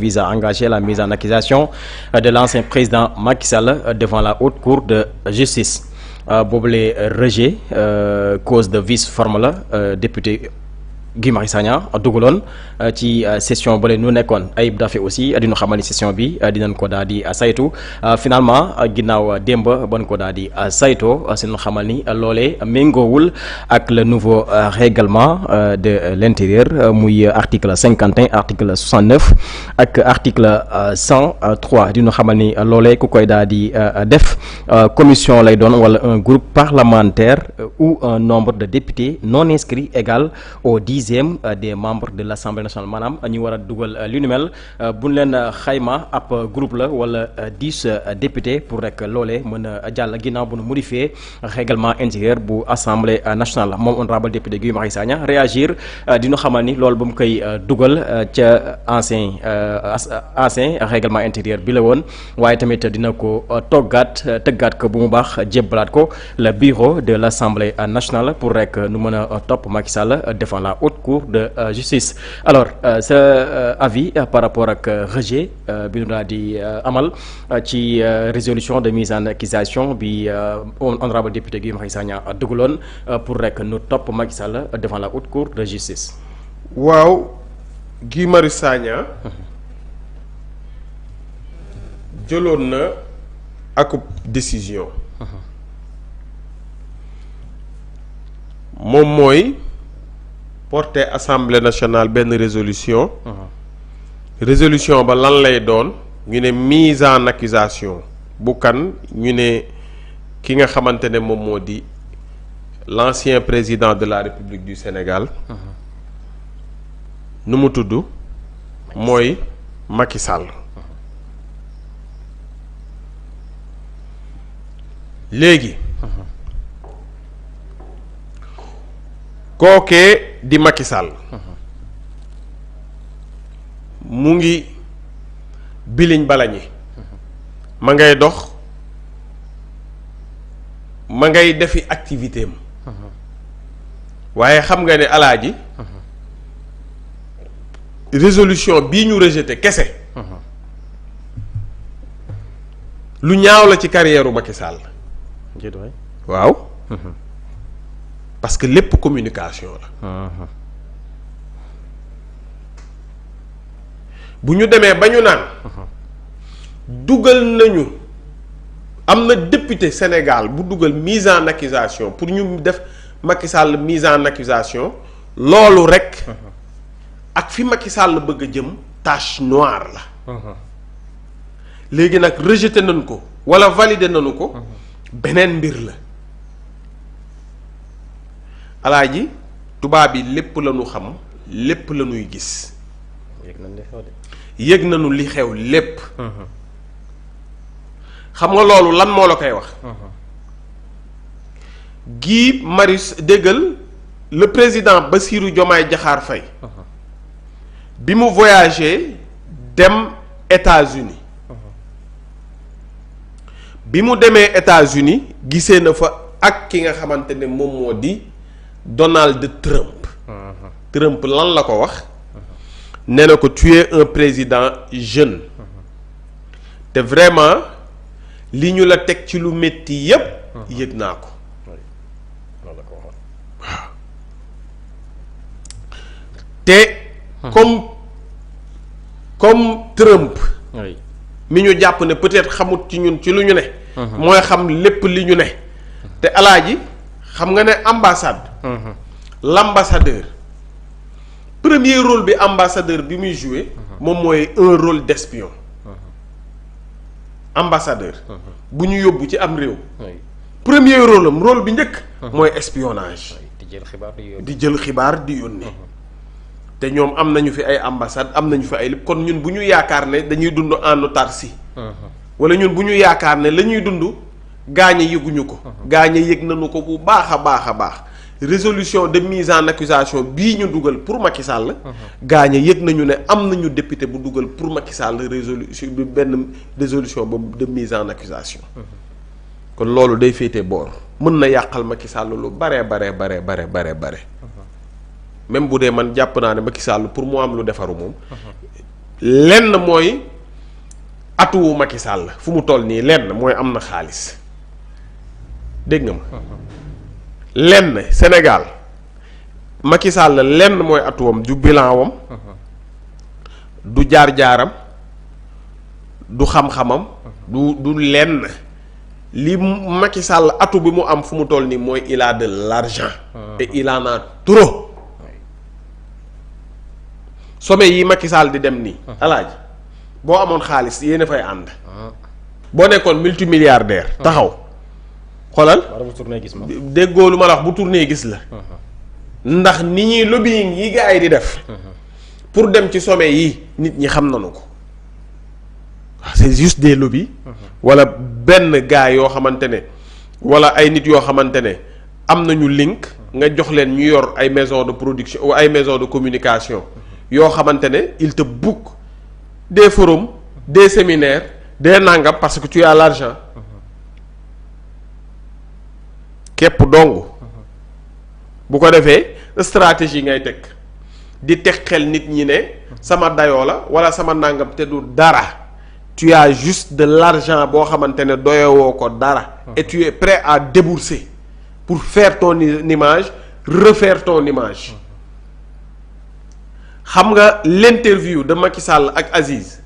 vise à engager la mise en accusation de l'ancien président Macky Sall devant la haute cour de justice. Boobule rejet cause de vice forme la député Guy Marius Sagna dugaloon ci session bële nu nekkoon Ayib Daffé aussi dina xamal ni session bi dinañ ko daal di saytu finalement ginnaaw démb ban ko daal di saytoo seen xamal ni loolee méngoowul ak le nouveau règlement de l'intérieur muy article 51 article 69 ak article 103 dina xamal ni loolee ku koy daal di def commission lay doon wala un groupe parlementaire ou un nombre de députés non inscrits égal au 10e des membres de l'Assemblée nationale maanaam ñu war a dugal lu ni mel bu ñu leen xayma ab groupe la wala 10 députés pour rek loolee mën a jàll ginnaaw bu nu modifié règlement intérieur bu Assemblée nationale moom honorable député Guy Marius Sagna réagir dina xamal ni loolu ba mu koy dugal ca ancien règlement intérieur bi la woon waaye tamit dina ko tëggaat ko bu mu baax jébbalaat ko le bureau de l'Assemblée nationale pour rek nu mën a topp Macky Sall devant la haute cour de justice. Alors ce avis par rapport ak rejet bi ñu daal di amal ci résolution de mise en accusation bi honorable député Guy Marius Sagna dugaloon pour rek nu topp Macky Sall devant la haute cour de justice. waaw Guy Marius Sagna jëloon na akub décision moom mooy porter assemblée nationale benn résolution résolution ba lan lay doon ñu ne mise en accusation bu kan ñu ne ki nga xamante ne moom moo di l'ancien président de la République du Sénégal nu mu tudd mooy Macky Sall léegi kookee di Macky Sall mu ngi biliñ balañi ma ngay dox ma ngay defi activité am waaye xam nga ne alaaji résolution bii ñu rejeté kese lu ñaaw la ci carrière u Macky Sall waaw parce que lépp communication la bu ñu demee ba ñu naan dugal nañu am na député Sénégal bu dugal mise en accusation pour ñu def Macky Sall mise en accusation loolu rek ak fi Macky Sall bëgg a jëm tache noire la léegi nag rejeté nañ ko walla validé nañu ko beneen mbir la alaaji tubaab yi lépp la ñu xam lépp la ñuy gis yëg nañu li xew lépp xam nga loolu lan moo la koy wax Guy Marius déggal le président Bassirou Diomaye Diakhar Faye bi mu voyagé dem États-Unis bi mu demee États-Unis gisee na fa ak ki nga xamante ne moom moo di Donald Trump Trump lan la ko wax nee na ko tu es un président jeune te vraiment li ñu la teg ci lu metti yépp yëg naa ko waaw te comme Trump mi ñu jàpp ne peut-être xamut ci ñun ci lu ñu ne mooy xam lépp li ñu ne te alaaji xam nga ne ambassade l'ambassadeur premier rôle bi ambassadeur bi muy jouer moom mooy un rôle d'espion ambassadeur bu ñu yóbbu ci am réew premier rôle am rôle bi njëkk mooy espionnage di jël xibaar di yónnee te ñoom am nañu fi ay ambassade am nañu fi ay lépp kon ñun bu ñu yaakaar ne dañuy dund en autarcie wala ñun bu ñu yaakaar ne la ñuy dund gaañe yëguñu ko gaañe yëg nañu ko bu baax a baax a baax résolution de mise en accusation bii ñu dugal pour Macky Sall gaañe yëg nañu ne am nañu député bu dugal pour Macky Sall benn résolution ba de mise en accusation kon loolu day féete boor mën na yàqal Macky Sall lu bare même bu dee man jàpp naa ne Macky Sall pour mu am lu defaru moom lenn mooy atuwu Macky Sall fu mu toll nii lenn mooy am na xaalis dégg nga ma. lenn Sénégal Macky Sall lenn mooy atuwam du bilan wam du jaar-jaaram du xam-xamam du lenn li Macky Sall atu bi mu am fu mu toll nii mooy il a de l'argent et il en a trop. sommet yi Macky Sall di dem nii alaaji boo amoon xaalis yéen a fay ànd boo nekkoon multimilliardaire taxaw xoolal déggoo lu ma la wax bu tourné gis la ndax ni ñuy lobbying yi gars yi di def pour dem ci sommet yi nit ñi xam nañu ko c'est juste des lobbies wala benn gars yoo xamante ne wala ay nit yoo xamante ne am nañu link nga jox leen ñu yor ay maison de production ou ay maison de communication yoo xamante ne il te book des forums des séminaires des nangam parce que tu as l'argent képp dong bu ko defee stratégie ngay teg di teg xel nit ñi ne sama dayoo la wala sama nangam te du dara tu as juste de l'argent boo xamante ne doyewoo ko dara et tu es prêt à débourser pour faire ton image refaire ton image. xam nga l'interview de Macky Sall ak Aziz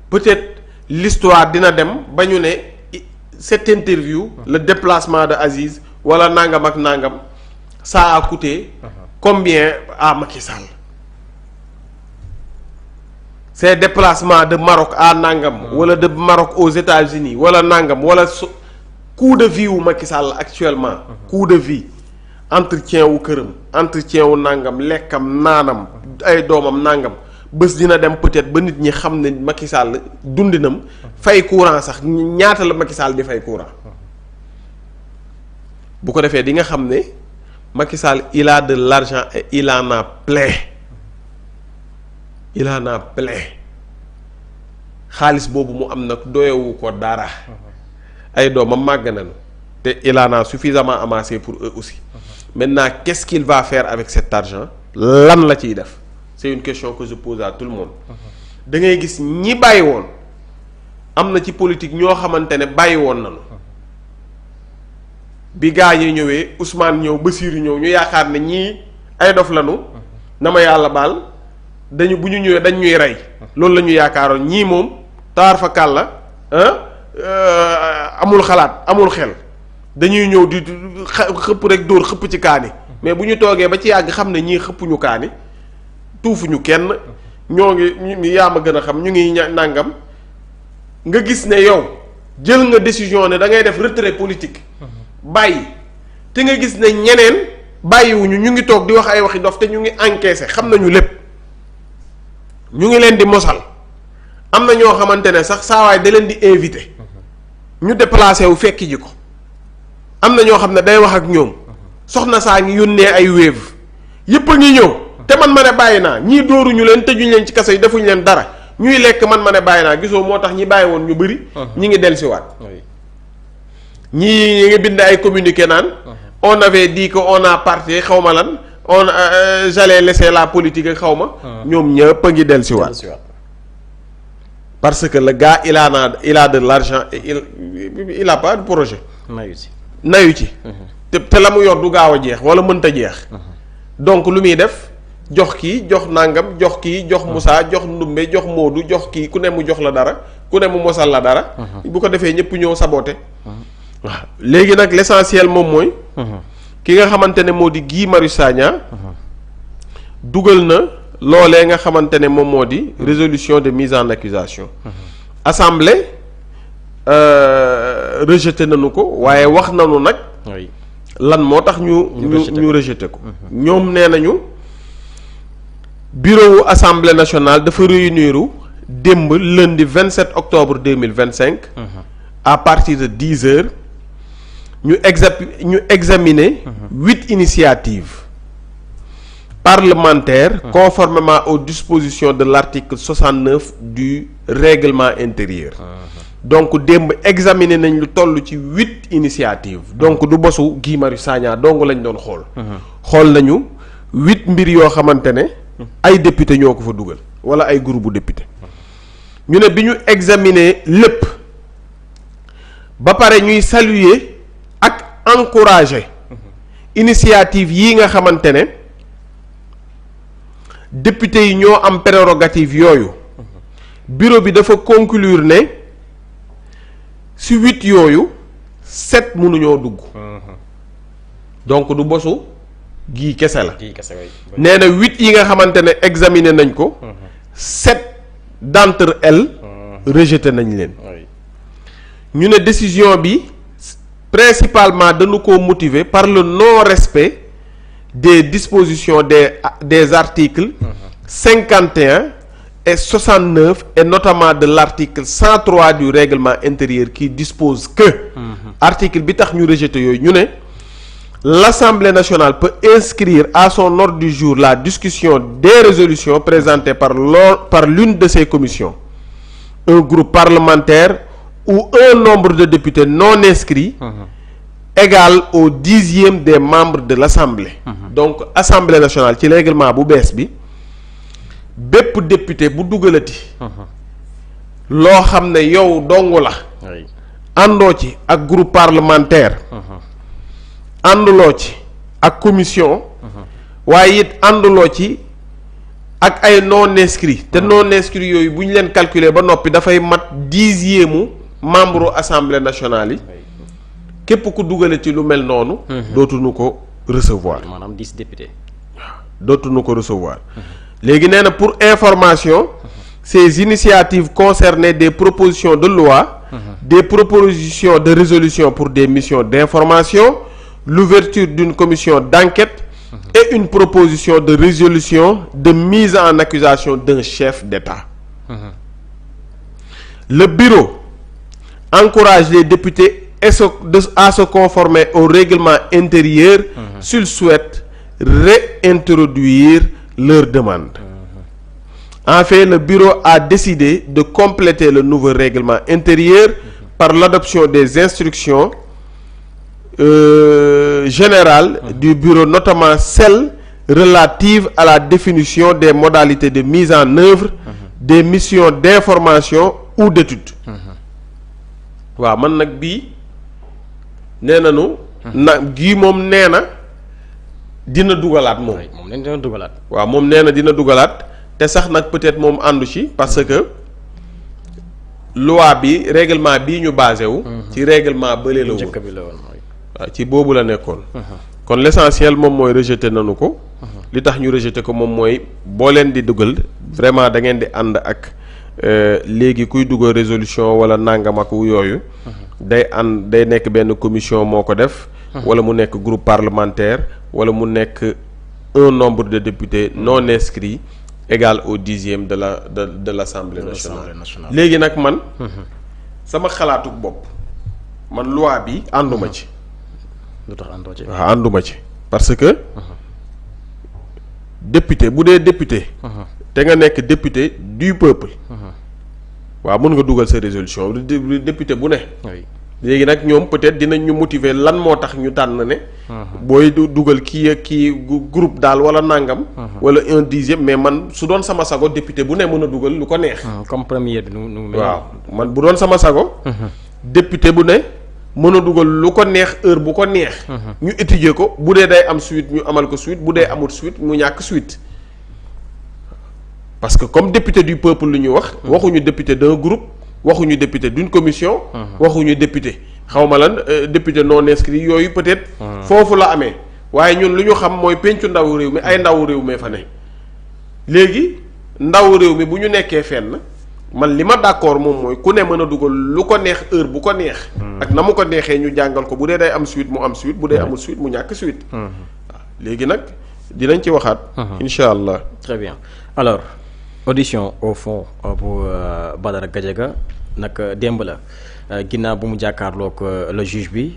peut-être l'histoire dina dem ba ñu ne cette interview le déplacement de Aziz wala nangam ak nangam ça a coûté combien à Macky Sall ces déplacements de Maroc à nangam wala de Maroc aux États-Unis wala nangam wala coût de vie wu Macky Sall actuellement coût de vie entretien wu këram entretien wu nangam lekkam naanam ay doomam nangam bés dina dem peut-être ba nit ñi xam ne Macky Sall dundinam fay courant sax ñaata la Macky Sall di fay courant bu ko defee di nga xam ne Macky Sall il a de l'argent et il en a plein il en a plein xaalis boobu mu am nag doyewu ko dara ay doomam màgg nañu te il en a suffisamment amassé pour eux aussi maintenant qu'est-ce qu'il va faire avec cet argent lan la ciy def c'est une question que je pose à tout le monde da ngay gis ñi bàyyi woon am na ci politique ñoo xamante ne bàyyi woon nañu bi gaa yi ñëwee Ousmane ñëw Bassirou ñëw ñu yaakaar ne ñii ay dof lañu na ma yàlla baal dañu bu ñu ñëwee dañ ñuy rey loolu la ñu yaakaaroon ñii moom taar fa kàlla amul xalaat amul xel dañuy ñëw di xëpp rek dóor xëpp ci kaani mais bu ñu toogee ba ci yàgg xam ne ñii xëppuñu kaani tuufuñu kenn ñoo ngi yaa ma gën a xam ñu ngi nàngam nga gis ne yow jël nga décision ne da ngay def retrait politique bàyyi te nga gis ne ñeneen bàyyiwuñu ñu ngi toog di wax ay waxi dof te ñu ngi encaissé xam nañu lépp ñu ngi leen di mosal am na ñoo xamante ne sax saawaay da leen di invité ñu déplacé wu fekki ji ko am na ñoo xam ne day wax ak ñoom soxna saa ngi yónnee ay wéev yépp a ngi ñëw te man ma ne bàyyi naa ñii dóoruñu leen tëjuñ leen ci kaso yi defuñu leen dara ñuy lekk man ma ne bàyyi naa gisoo moo tax ñi bàyyi woon ñu bëri ñi ngi dellusiwaat ñii ñi ngi bind ay communiqué naan on avait dit que on a parti xaw ma lan on j'allais laisser la politique ak xaw ma ñoom ñëpp a ngi dellusiwaat parce que le gars il a de l'argent et il a pas de projet nayu ci te la mu yor du gaaw a jeex wala mënta jeex donc lu muy def jox kii jox nangam jox kii jox Moussa jox Ndumbe jox Moodu jox kii ku ne mu jox la dara ku ne mu mosal la dara bu ko defee ñëpp ñëw saboté waaw léegi nag l'essentiel moom mooy ki nga xamante ne moo di Guy Marius Sagna dugal na loolee nga xamante ne moom moo di résolution de mise en accusation assemblée rejeté nañu ko waaye wax nañu nag lan moo tax ñu rejeté ko ñoom nee nañu bureau assemblée nationale dafa réunir démb lundi 27 octobre 2025 à partir de 10 heures ñu examiner 8 initiatives parlementaires conformément aux dispositions de l'article 69 du règlement intérieur donc démb examiner nañ lu toll ci 8 initiatives donc du bosu Guy Marius Sagna dong lañ doon xool nañu 8 mbir yoo xamante ne ay député ñoo ko fa dugal wala ay groupe bu député ñu ne bi ñu examiner lépp ba pare ñuy saluer ak encourager initiative yii nga xamante ne député yi ñoo am prérogative yooyu bureau bi dafa conclure ne ci 8 yooyu 7 mënuñoo dugg donc du bosu gii kese la nee na 8 yi nga xamante ne examiner nañ ko 7 d'entre elles rejeté nañ leen ñu ne décision bi principalement dañu ko motiver par le non-respect des dispositions des articles 51 et 69 et notamment de l'article 103 du règlement intérieur qui dispose que article bi tax ñu rejeté yooyu ñu ne l'Assemblée nationale peut inscrire à son ordre du jour la discussion des résolutions présentées par l'une de ses commissions, un groupe parlementaire ou un nombre de députés non inscrits égal au 10e des membres de l'Assemblée. Donc Assemblée nationale ci règlement bu bees bi bépp député bu dugalati loo xam ne yow dong la àndoo ci ak groupe parlementaire ànduloo ci ak commission waaye it ànduloo ci ak ay non inscrits te non inscrits yooyu bu ñu leen calculer ba noppi dafay mat 10e membre assemblée nationale yi képp ku dugale ci lu mel noonu dootuñu ko recevoir maanaam 10 députés dootuñu ko recevoir léegi nee na pour information ces initiatives concernaient des propositions de loi des propositions de résolution pour des missions d'information, l'ouverture d'une commission d'enquête et une proposition de résolution de mise en accusation d'un chef d'État. Le bureau encourage les députés à se conformer au règlement intérieur s'ils souhaitent réintroduire leur demande. En fait, le bureau a décidé de compléter le nouveau règlement intérieur par l'adoption des instructions générales du bureau, notamment celles relatives à la définition des modalités de mise en œuvre des missions d'information ou d'étude. waaw man nag bii nee nañu gii moom nee na dina dugalaat moom. moom nee na dina dugalaat. waaw moom nee na dina dugalaat te sax nag peut-être moom àndu ci parce que loi bi règlement bii ñu basé wu. ci règlement bële la woon waaw ci boobu la nekkoon. kon l'essentiel moom mooy rejeté nañu ko. li tax ñu rejeté ko moom mooy boo leen di dugal vraiment da ngeen di ànd ak. léegi kuy dugal résolution wala nangam ak yooyu day nekk benn commission moo ko def wala mu nekk groupe parlementaire wala mu nekk un nombre de députés non inscrits égal au 10e de l'Assemblée nationale. Léegi nag man sama xalaatu bopp man loi bi ànduma ci. lu tax àndoo ci. waaw ànduma ci parce que député bu dee député te nga nekk député du peuple waaw mën nga dugal sa résolution député bu ne léegi nag ñoom peut-être dinañ ñu motiver lan moo tax ñu tànn ne booy dugal kii ak kii groupe daal wala nangam wala 1/10 mais man su doon sama sago député bu ne mën a dugal lu ko neex comme premier bi nu waaw man bu doon sama sago député bu ne mën a dugal lu ko neex heure bu ko neex ñu étudier ko bu dee day am suite ñu amal ko suite bu dee amul suite mu ñàkk suite parce que comme député du peuple lu ñu wax waxuñu député d'un groupe waxuñu député d'une commission waxuñu député xawma lan député non inscrit yooyu peut-être foofu la amee waaye ñun lu ñu xam mooy pencu ndaw réew mi ay ndaw réew mi fa ne léegi ndaw réew mi bu ñu nekkee fenn man li ma d'accord moom mooy ku ne mën a dugal lu ko neex heure bu ko neex ak na mu ko neexee ñu jàngal ko bu dee day am suite mu am suite bu dee amul suite mu ñàkk suite waaw léegi nag dinañ ci waxaat incha allah. Très bien alors audition au fond bu Badara Gadiaga nag démb la ginnaaw bu mu jàkkaarloog le juge bi